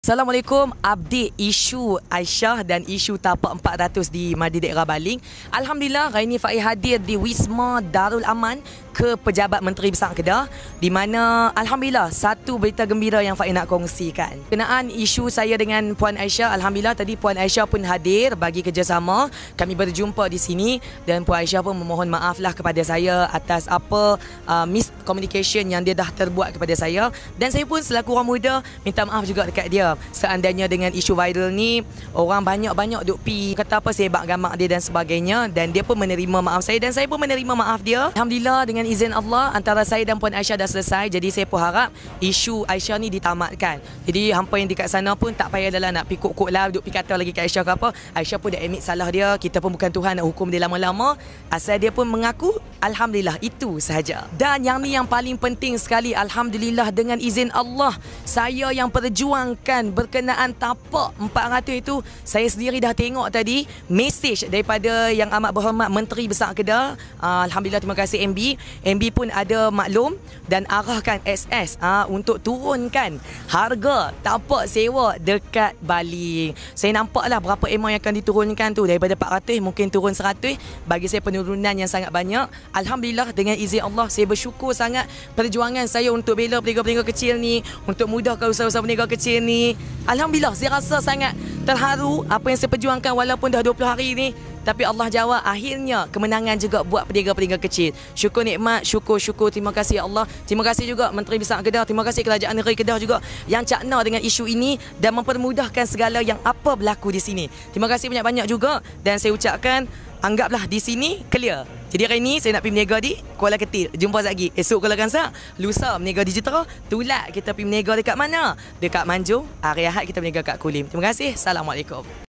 Assalamualaikum. Update isu Aisyah dan isu tapak 400 di Madi Daerah Baling. Alhamdulillah, hari ini Faiz hadir di Wisma Darul Aman ke Pejabat Menteri Besar Kedah, di mana alhamdulillah satu berita gembira yang Faiz nak kongsikan. Kenaan isu saya dengan Puan Aisyah, alhamdulillah tadi Puan Aisyah pun hadir bagi kerjasama. Kami berjumpa di sini dan Puan Aisyah pun memohon maaflah kepada saya atas apa miscommunication yang dia dah terbuat kepada saya, dan saya pun selaku orang muda minta maaf juga dekat dia. Seandainya dengan isu viral ni orang banyak-banyak duk pi kata apa sebab gamak dia dan sebagainya, dan dia pun menerima maaf saya dan saya pun menerima maaf dia. Alhamdulillah, dengan izin Allah antara saya dan Puan Aisyah dah selesai. Jadi saya pun harap isu Aisyah ni ditamatkan. Jadi hampa yang dekat sana pun tak payah dalam nak pi kok-kok lah duk pi kata lagi kat Aisyah ke apa. Aisyah pun dah admit salah dia. Kita pun bukan Tuhan nak hukum dia lama-lama. Asal dia pun mengaku, alhamdulillah, itu sahaja. Dan yang ni yang paling penting sekali, alhamdulillah dengan izin Allah, saya yang perjuangkan berkenaan tapak 400 itu, saya sendiri dah tengok tadi mesej daripada yang amat berhormat Menteri Besar Kedah. Alhamdulillah, terima kasih MB. MB pun ada maklum dan arahkan SS untuk turunkan harga tapak sewa dekat Baling. Saya nampaklah berapa amount yang akan diturunkan tu, daripada 400 mungkin turun 100. Bagi saya penurunan yang sangat banyak. Alhamdulillah, dengan izin Allah saya bersyukur sangat perjuangan saya untuk bela peniaga-peniaga kecil ni, untuk mudahkan usaha-usaha peniaga kecil ni. Alhamdulillah, saya rasa sangat terharu apa yang saya perjuangkan walaupun dah 20 hari ni. Tapi Allah jawab, akhirnya kemenangan juga buat peniaga-peniaga kecil. Syukur nikmat, syukur. Terima kasih ya Allah. Terima kasih juga Menteri Besar Kedah. Terima kasih Kerajaan Negeri Kedah juga yang cakna dengan isu ini dan mempermudahkan segala yang apa berlaku di sini. Terima kasih banyak-banyak juga, dan saya ucapkan anggaplah di sini clear. Jadi hari ini saya nak pergi berniaga di Kuala Ketil. Jumpa lagi. Esok Kuala Kangsar, lusa berniaga di Jitera, tulak kita pergi berniaga dekat mana? Dekat Manjung. Hari Ahad kita berniaga kat Kulim. Terima kasih. Assalamualaikum.